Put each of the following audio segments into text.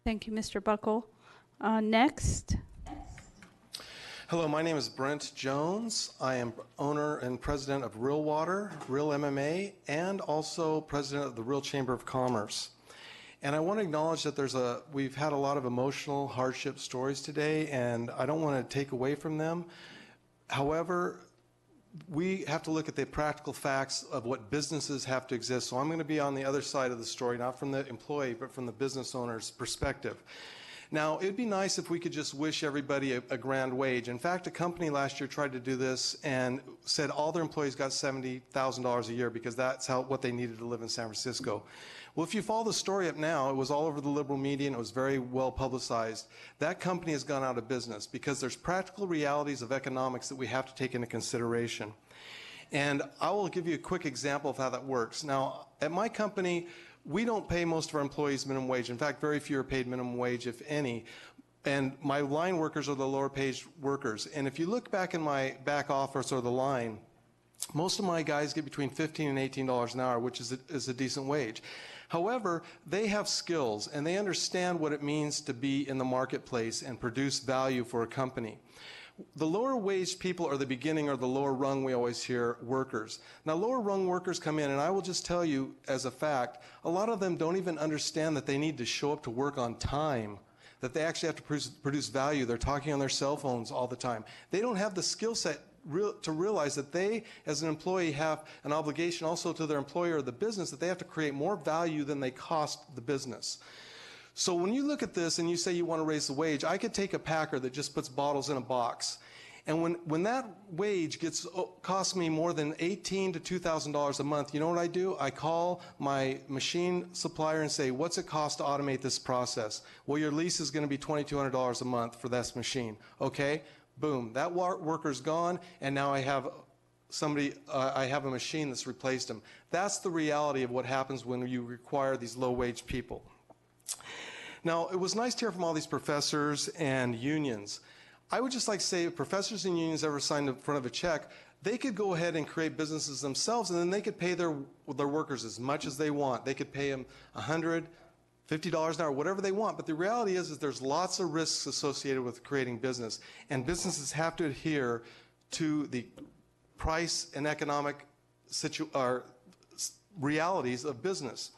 Thank you, Mr. Buckle. Next. Hello, my name is Brent Jones. I am owner and president of Real Water, Real MMA, and also president of the Real Chamber of Commerce. And I want to acknowledge that we've had a lot of emotional hardship stories today, and I don't want to take away from them. However, we have to look at the practical facts of what businesses have to exist. So I'm going to be on the other side of the story, not from the employee, but from the business owner's perspective. Now, it'd be nice if we could just wish everybody a grand wage. In fact, a company last year tried to do this and said all their employees got $70,000 a year because that's what they needed to live in San Francisco. Well, if you follow the story up now, it was all over the liberal media and it was very well publicized. That company has gone out of business because there's practical realities of economics that we have to take into consideration. And I will give you a quick example of how that works. Now, at my company, we don't pay most of our employees minimum wage. In fact, very few are paid minimum wage, if any. And my line workers are the lower paid workers. And if you look back in my back office or the line, most of my guys get between $15 and $18 an hour, which is a decent wage. However, they have skills and they understand what it means to be in the marketplace and produce value for a company. The lower wage people are the beginning or the lower rung, we always hear, workers. Now, lower rung workers come in, and I will just tell you as a fact, a lot of them don't even understand that they need to show up to work on time, that they actually have to produce value. They're talking on their cell phones all the time. They don't have the skill set to realize that they, as an employee, have an obligation also to their employer or the business that they have to create more value than they cost the business. So when you look at this and you say you want to raise the wage, I could take a packer that just puts bottles in a box. And when that wage costs me more than $1,800 to $2,000 a month, you know what I do? I call my machine supplier and say, what's it cost to automate this process? Well, your lease is going to be $2,200 a month for this machine. Okay? Boom. That worker's gone, and now I have I have a machine that's replaced him. That's the reality of what happens when you require these low-wage people. Now, it was nice to hear from all these professors and unions. I would just like to say if professors and unions ever signed in front of a check, they could go ahead and create businesses themselves, and then they could pay their workers as much as they want. They could pay them $100, $50 an hour, whatever they want. But the reality is there's lots of risks associated with creating business, and businesses have to adhere to the price and economic realities of business.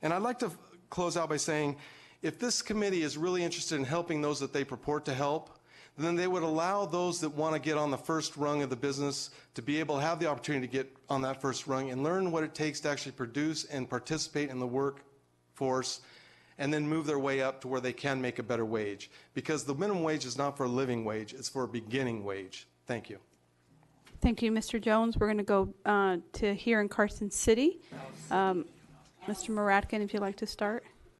And I'd like to close out by saying, if this committee is really interested in helping those that they purport to help, then they would allow those that want to get on the first rung of the business to be able to have the opportunity to get on that first rung and learn what it takes to actually produce and participate in the workforce, and then move their way up to where they can make a better wage. Because the minimum wage is not for a living wage, it's for a beginning wage. Thank you. Thank you, Mr. Jones. We're going to go to here in Carson City. Mr. Muradkin, if you'd like to start.